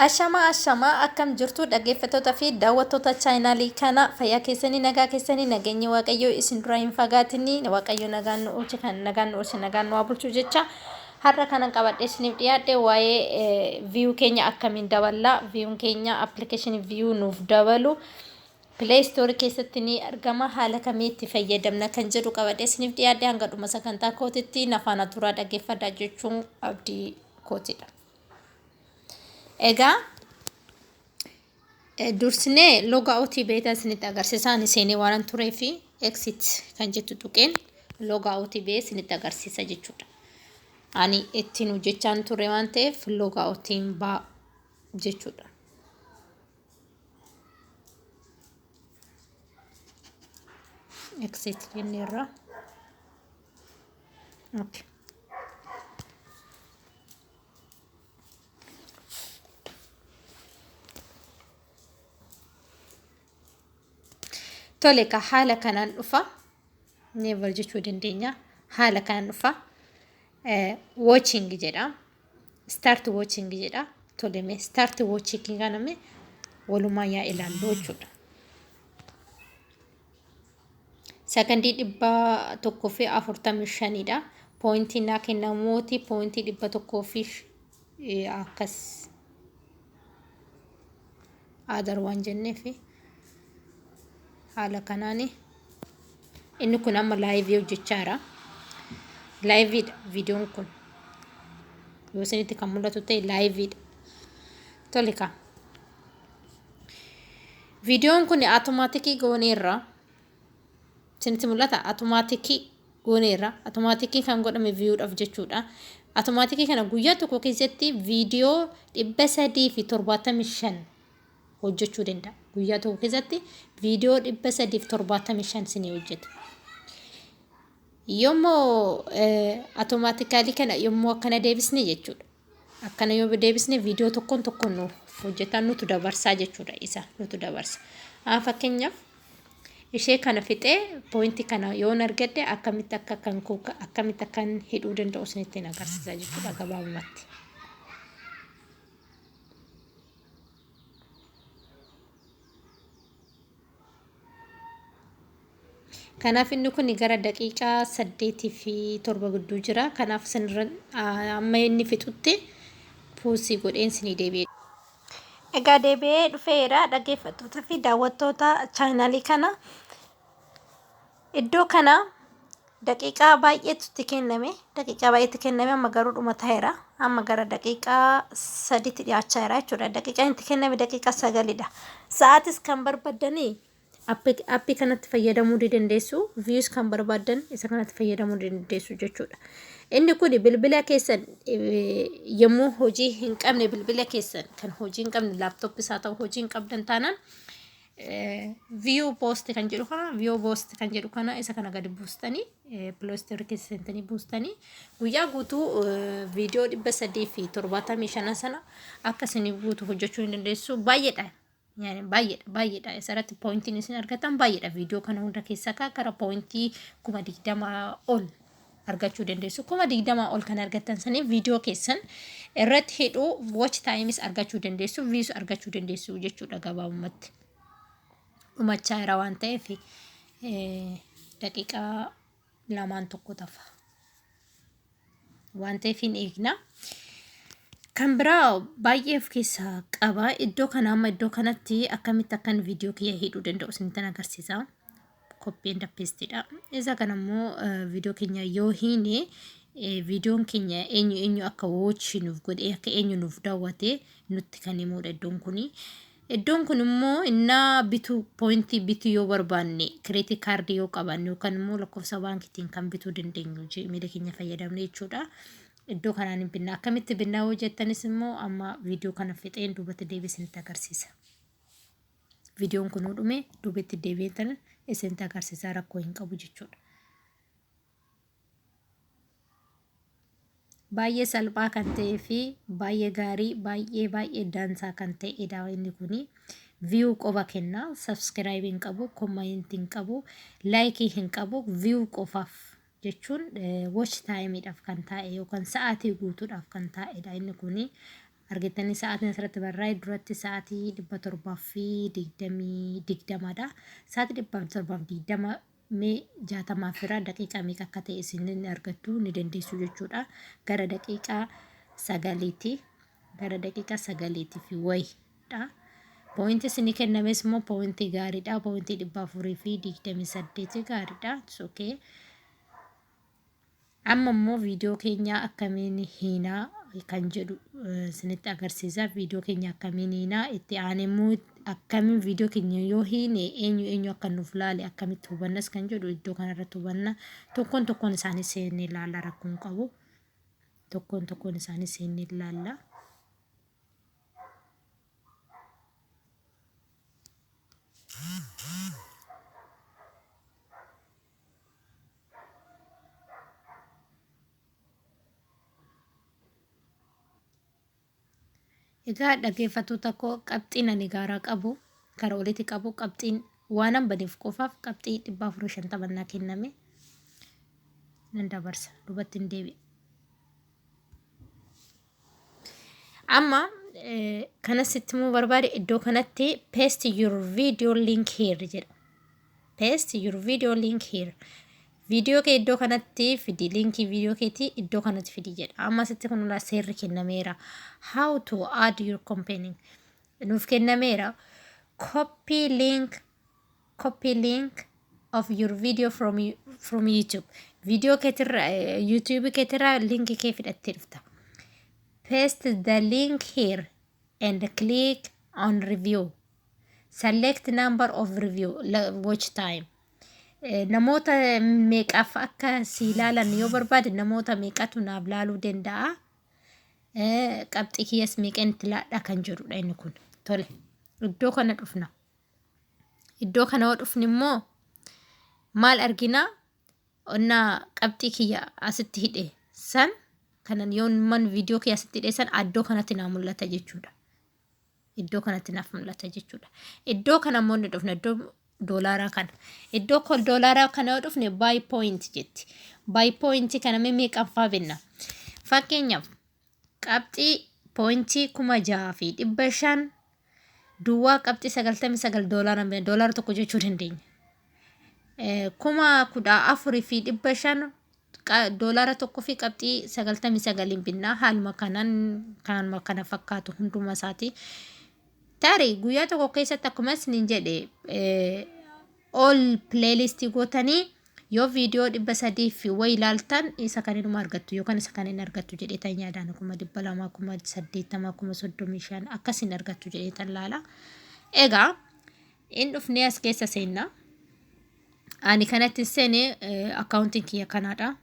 Ashama akkam jirtu dhaggeeffattoota fi daawwattoota chaayinaalii kana fayyaa keessanii nagaa keessanii nageenyi waaqayyoo isin dura hin fagaatini waaqayyo nagaan nu oolche kan nagaan nu oolche nagaan nu bulchu jecha har'a kanan qabadhee isiniif dhiyaadhe waa'ee view keenya akkamiin daballaa viewun keenya application view nuuf dabalu Play Store keessatti ni argama haala kamiitti fayyadamna kan jedhu qabadhee isiniif dhiyaadhe hanga dhuma sagantaa kootitti nafaana turaa dhaggeeffadhaa jechuun abdii kootidha. Egaa dursine loga outii beetan isinitti agarsiisaan isinii waan turee fi exit kan jettu tuqeen loga outii bee isinitti agarsiisa jechuudha. Ani ittiin hojjechaan ture waan ta'eef loga outiin baa jechuudha. Exit jenneerra. Okay. Tole ka haala kanaan dhufa never jechuu dandeenya haala kanaan dhufa watching jedha start watching jedha tole me start watching kaname walumaa yaa ilaallu jechuudha. Sakandii 145 dha pointii naa kennamooti pointii 100 akkas adar waan jenneefi haala kanaani inni kun amma live hojjechaara live videoon kun yoo isinitti kan mul'atu ta'e live tole ka videoon kun automatically gooneerra isinitti mul'ata automatically gooneerra automatically kan godhame viewdhaaf jechuudha. Automatically kana guyyaa tokko keessatti video 375 hojjechuu danda'a. Guyyaa tokko keessatti video 375 sinii hojjeta. Yommuu automatically kana yommuu akkana deebisne jechuudha. Akkana yoo deebisne video tokkoon nuuf hojjetan nutu dabarsaa jechuudha isa nutu dabarsa. Fakkeenyaaf ishee kana fixee pointii kana yoon argadde akkamitti akkamitti akkan hidhuu danda'u isinitti agarsiisa jechuudha gabaabumatti. Kanaaf inni kun gara daqiiqaa 8 fi 7 gidduu jira. Kanaaf sanirra amma inni fixutti puusii godheen sinii deebi'e. Egaa deebi'ee dhufeera dhaggeeffattoota fi daawwattoota chaayinaalii kana iddoo kana daqiiqaa baay'eetti kenname amma garuu dhuma ta'eera. Amma gara daqiiqaa 3tti dhiyaachaa jira jechuudha. Daqiiqaan itti kenname daqiiqaa 9dha. Sa'aatis kan barbaadanii appii kanatti fayyadamuu dandeessu views kan barbaadan isa kanatti fayyadamuu dandeessu jechuudha. Inni kun bilbila keessan yommuu hojii hin qabne bilbila keessan kan hojii hin qabne laptooppii isaa ta'u hojii hin qabdan taanaan view post kan jedhu kana isa kana gadi buustanii Play Store keessa seentanii buustanii guyyaa guutuu viidiyoo 375 sana akka isin guutuu hojjechuu dandeessu baay'eedha. Yani baay'eedha isarratti pointiin isin argatan baay'eedha viidiyoo kana hunda keessaa gara pointii 20 ol argachuu dandeessu 20 ol kan argatan sanii viidiyoo keessan irratti hidhuu watch times argachuu dandeessu views argachuu dandeessu jechuudha gabaabumatti. Dhumachaa jira waan ta'eef daqiiqaa 2 tafa waan ta'eef hin eegna. Kan biraa baay'ee of keessaa qaba. Iddoo kana amma iddoo kanatti akkamitti akkan viidiyoo kiyya hidhuu danda'u isinitti agarsiisa. Copy and paste dha. Isa kana immoo viidiyoo keenya yoo hiine viidiyoon keenya eenyu akka watch nuuf godhee akka eenyu nuuf daawwate nutti kan himudha iddoon kuni. Iddoon kun immoo innaa bituu pointii bituu yoo barbaanne credit card yoo qabaanne yookaan immoo lakkoofsa baankiitiin kan bituu dandeenyu meeshaa keenya fayyadamne jechuudha. Iddoo kanaan binna akkamitti binnaa hojjettanis immoo amma viidiyoo kana fixeen duubatti deebisanitti agarsiisa. Viidiyoon kun dhume duubatti deebi'an isinitti agarsiisa rakkoo hin qabu jechuudha. Baay'ee salphaa kan ta'ee fi baay'ee gaarii baay'ee dansaa kan ta'edha inni kuni. View qofa kenna, subscribe hin qabu, comment hin qabu, like hin qabu, view qofaaf jechuun watch time dhaaf kan taa'e yookaan sa'aatii guutuudhaaf kan taa'edha inni kuni. argitanii sa'aatiin asirratti barraa'e duratti sa'aatii 720 sa'aatii 720 mee 60 fira daqiiqaa meeqa akka ta'e isin argattu ni dandeessu jechuudha. Gara daqiiqaa 9 gara daqiiqaa 9 fi wayiidha. Pointi isinii kennames immoo pointi gaariidha. Pointi 428 gaariidha. Okay. Amma immoo viidiyoo keenya akkamiin hiinaa kan jedhu isinitti agarsiisa. Viidiyoo keenya akkamiin hiinaa itti aanee immoo akkamiin viidiyoo keenya yoo hiine eenyu akka nuuf laale akkamitti hubannas kan jedhu iddoo kanarratti hubanna. Tokkoon isaanii seennee ilaalla rakkoon qabu. Tokkoon isaanii seennee ilaalla. Egaa dhaggeeffattoota koo qabxiin ani gaaraa qabu karaa olitti qabu qabxiin waanan badeef qofaaf qabxii 450 kenname nan dabarsa dubatti hin deebi'e. Amma kanasitti immoo barbaade iddoo kanatti paste your video link here jedha. Paste your video link here. Viidiyoo kee iddoo kanatti fidi linkii viidiyoo keetii iddoo kanatti fidi jedha. Amma asitti kun ulaa seerri kennameera. How to add your company. Nuuf kennameera. Copy link of your video from YouTube. Viidiyoo keetirra YouTube keetirra linkii kee fidhattee dhufta. Paste the link here and click on review. Select number of review watch time. Namoota meeqaaf akka si ilaalan yoo barbaade namoota meeqatu naaf laaluu danda'a. Qabxii kiyyaas meeqan itti laadha kan jedhudha inni kun. Tole iddoo kana dhufna. Iddoo kana yoo dhufni immoo maal argina? Onnaa qabxii kiyya asitti hidhe san kanan yoo man viidiyoo kiyya asitti hidhe san iddoo kanatti naa mul'ata jechuudha. Iddoo kanatti naaf mul'ata jechuudha. Iddoo kana immoo ni dhufna iddoo doolaaraa kana. Iddoo kol doolaaraa kana yoo dhufne buy point jetti. Buy point kana meeqaffaa benna. Fakkeenyaaf qabxii pointii 6,500 duwwaa qabxii 99 doolaara tokko jechuu dandeenya. 14,500 doolaara tokko fi qabxii 99 binnaa haaluma kana fakkaatu hunduma isaati. Tarii guyyaa tokko keessatti akkuma isin jedhe all playlist gootanii yoo viidiyoo 300 fi way ilaaltan isa kaninuma argattu yookaan isa kanin argattu jedheetan yaadaan 200 80 35 akkasin argattu jedheetan laala. Egaa in dhufnee as keessa seenna. Ani kanatti seene accounting kiyya kanaadha.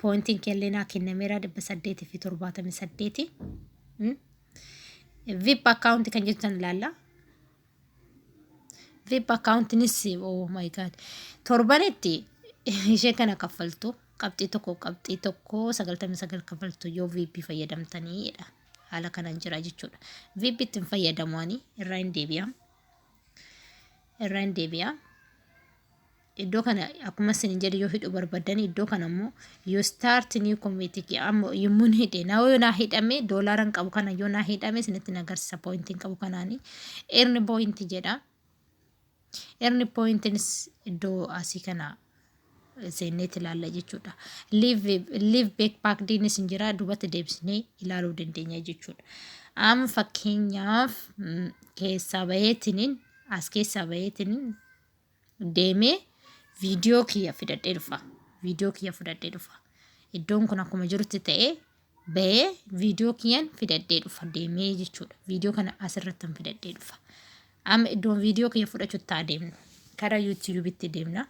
Pointing kellee naa kennameera 878. VIP account kan jettan laalla. VIP account nisi oh my god. Torbanetti ishee kana kaffaltu qabxii tokko 99 kaffaltu yoo VIP fayyadamtaniidha. Haala kanaan jira jechuudha. VIP ittiin fayyadamuani irraa hin deebi'a. Iddoo kana akkuma isin jedhe yoo hidhu barbaadan iddoo kana immoo yoo start new community amma yommuu hidhe naa hidhame doolaaran qabu kana yoo naa hidhame isinitti agarsiisa pointiin qabu kanaani earn point jedha. Earn points iddoo asii kana seenneetti ilaalla jechuudha. Live back pack diinis hin jira duubatti deebisnee ilaaluu dandeenya jechuudha. Amma fakkeenyaaf keessaa baheetiniin deemee viidiyoo kiyya fidadhee dhufa. Iddoon kun akkuma jirutti ta'ee bahee viidiyoo kiyyan fidadhee dhufa deemee jechuudha. Viidiyoo kana asirratti fidadhee dhufa. Amma iddoon viidiyoo kiyya fudhachuutti adeemnu. Karaa YouTube'itti deemna.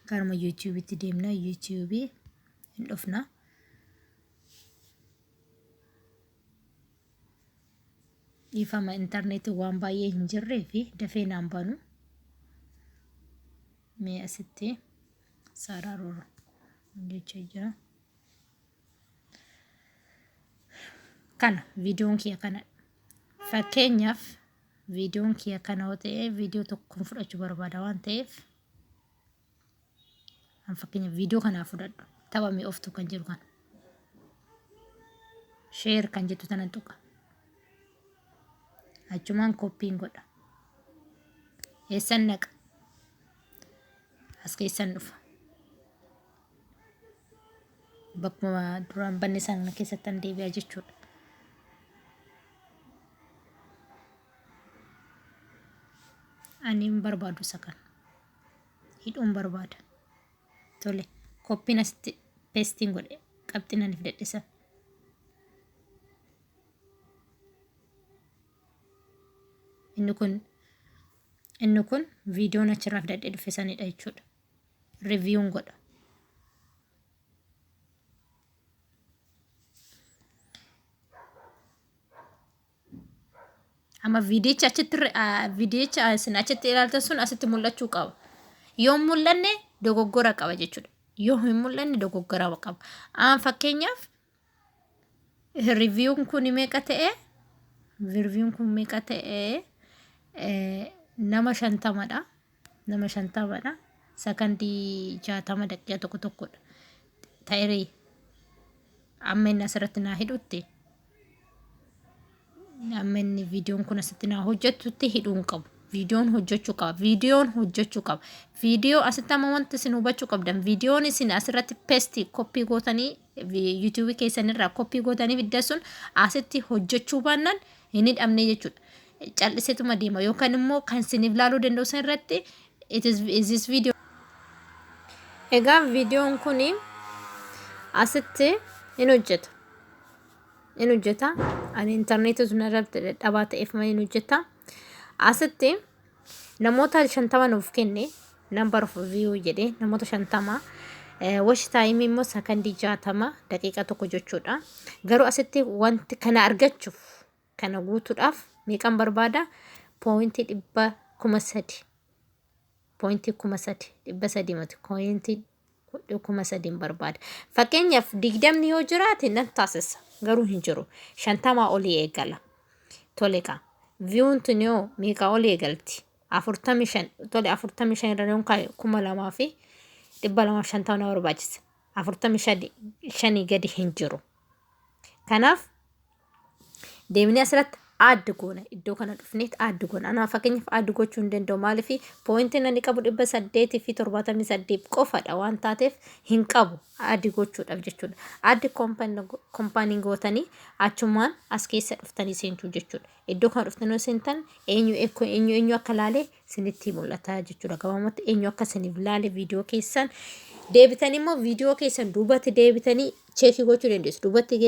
Karma YouTube'itti deemna. YouTube hin dhufna. Ifama internetii waan baay'ee hin jirree fi dafee naan banu. Mee asitti saraaruu jecha jira. Kana viidiyoon kiyya kana. Fakkeenyaaf viidiyoon kiyya kana yoo ta'e viidiyoo tokko fudhachuu barbaada waan ta'eef fakkeenyaaf viidiyoo kana fudhadhu. Taphamee oftu kan jiru kana. share kan jettu tanan tuqa achumaan koppiin godha eessan naqa as keessan dhufa bakkuma duraan banne sana keessattan deebi'aa jechuudha. Ani barbaadu isa kana hidhuun barbaada tole koppiin asitti pestiin godhe qabxiin ani fidadhisan inni kun viidiyoon achirraa fidadhee dhufe sanidha jechuudha. Riiviyuun godha. Amma viidiyicha isin achitti ilaaltan sun asitti mul'achuu qaba. Yoo mul'anne dogoggora qaba jechuudha. Yoo hin mul'anne dogoggora qaba. Fakkeenyaaf riiviyuun kun meeqa ta'ee? Riiviyuun kun meeqa ta'ee? Nama 50dha. Nama 50dha. Sakandii 60 daqiiqaa tokko tokkodha. Ta'ee amma inni asirratti naa hidhutti. Amma inni viidiyoon kun asitti naa hojjetutti hidhuun qabu. Viidiyoon hojjechuu qaba. Viidiyoo asitti amma wanti isin hubachuu qabdan. Viidiyoon isin asirratti pesti koppii gootanii yuutuubii keessanirraa koppii gootanii fidda sun asitti hojjechuu baannaan hin hidhamne jechuudha. Calliseetuma deema yookaan immoo kan isiniif laaluu danda'u san irratti is video. Egaa viidiyoon kun asitti hin hojjeta. Ani intarneetii sun irratti dadhabaa ta'eef hin hojjeta. Asitti namoota 50 nuuf kenne number of view jedhee namoota 50 watch time immoo sakandii 60 daqiiqa tokko jechuudha. Garuu asitti wanti kana argachuuf kana guutuudhaaf meeqan barbaada? Pointii 300. Pointii 300 mati pointii 300 barbaada. Fakkeenyaaf 20 yoo jiraate nan taasisa. Garuu hin jiru. 50 olii eegala. Toleqa. Viewun tunio meeqa olii eegalti? 45 tole 45 irra yoon kaayu 2250 na barbaachisa. 45 gadi hin jiru. Kanaaf deemnee asirratti add goona iddoo kana dhufneet add goona. Ana fakkeenyaaf add gochuu hin danda'u maaliif pointiin ani qabu 878 qofadha waan taateef hin qabu add gochuudhaaf jechuudha. Add koompaaniin gootanii achumaan as keessa dhuftanii seentuu jechuudha. Iddoo kana dhuftanii seentan eenyu akka laalee sinitti mul'ata jechuudha. Gabaabumatti eenyu akka siniif laale viidiyoo keessan deebitanii immoo viidiyoo keessan duubatti deebitanii cheekii gochuu dandeessu. Duubatti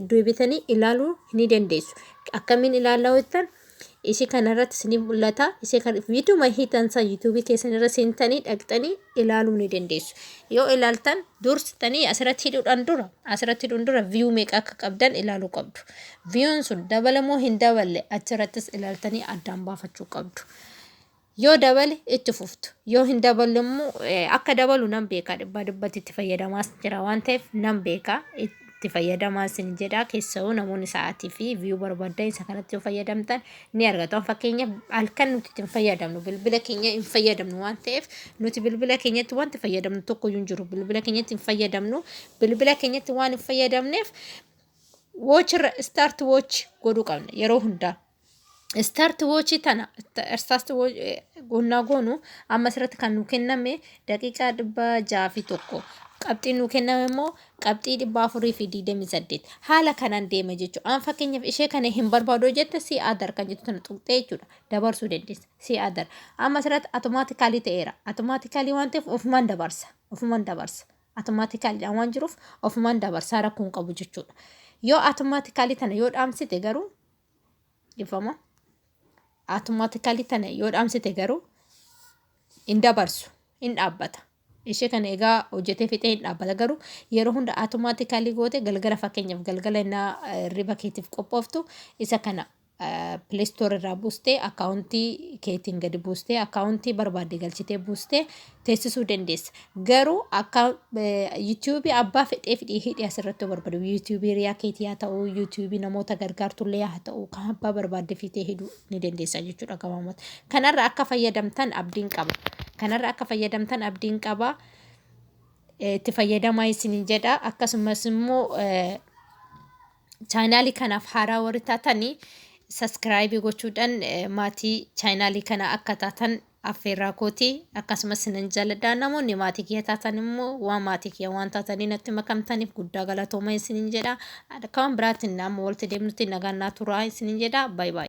deebitanii ilaaluu ni dandeessu. Akkamiin ilaalaa hojjetan isi kanarratti isiniif mul'ata. Isi kan viidiyoo hiitan san yuutuubii keessan irra seentanii dhaqxanii ilaaluu ni dandeessu. Yoo ilaaltan dursitanii asirratti hidhuudhaan dura viyuu meeqa akka qabdan ilaaluu qabdu. Viyuun sun dabalamoo hin daballe achirrattis ilaaltanii addaan baafachuu qabdu. Yoo dabale itti fuftu. Yoo hin daballe immoo akka dabalu nan beeka. Dhibbatti itti fayyadamaas jira waan ta'eef nan beeka. Itti fayyadamaas ni jedha. Keessoo namoonni sa'aatii fi viyuu barbaadan isa kanatti yoo fayyadamtan ni argatu. Fakkeenyaaf halkan nuti ittiin fayyadamnu bilbila keenya hin fayyadamnu waan ta'eef nuti bilbila keenyatti wanti fayyadamnu tokko hin jiru. Bilbila keenyatti hin fayyadamnu. Bilbila keenyatti waan hin fayyadamneef start watch godhuu qabna yeroo hundaa. Start watch tana start watch gonna goonu amma asirratti kan nu kenname daqiiqaa 601 qabxii nu kenname immoo qabxii 428 haala kanaan deema jechuudha. Fakkeenyaaf ishee kana hin barbaadu jette si adar kan jettu tana tuqxee jechuudha. Dabarsuu dandeessa si adar. Amma asirratti automaatikaalii ta'eera. Automaatikaalii waan ta'eef ofumaan dabarsa. Automaatikaalii waan jiruuf ofumaan dabarsa rakkoon qabu jechuudha. Yoo automaatikaalii tana yoo dhaamsite garuu ifama automaatikaalii tana yoo dhaamsite garuu hin dabarsu hin dhaabbata. Ishee kana egaa hojjetee fixee hin dhaabbata garuu yeroo hunda automaatikaalii goote galgala fakkeenyaaf galgala innaa riba keetiif qophooftu isa kana Play Store irraa buustee akkaawuntii keetiin gadi buustee akkaawuntii barbaadde galchitee buustee teessisuu dandeessa. Garuu akka YouTube abbaa fedhee hidhii asirratti barbaadu YouTube riyaa keetii haa ta'u YouTube namoota gargaartullee haa ta'u kan abbaa barbaadde fitee hidhuu ni dandeessa jechuudha gabaabumatti. Kanarra akka fayyadamtan abdiin qaba. Itti fayyadamaa isin jedha akkasumas immoo chaanaalii kanaaf haaraa warri taatanii saskiraayibii gochuudhaan maatii chaanaalii kana akka taatan affeerraa kooti akkasumas sinan jaalladha namoonni maatii kiyya taatan immoo waan maatii kiyya waan taatanii natti makamtaniif guddaa galatooma isinin jedha. Kan biraatiin amma walitti deemnutti nagaan naa turaa isinin jedha. Bye bye.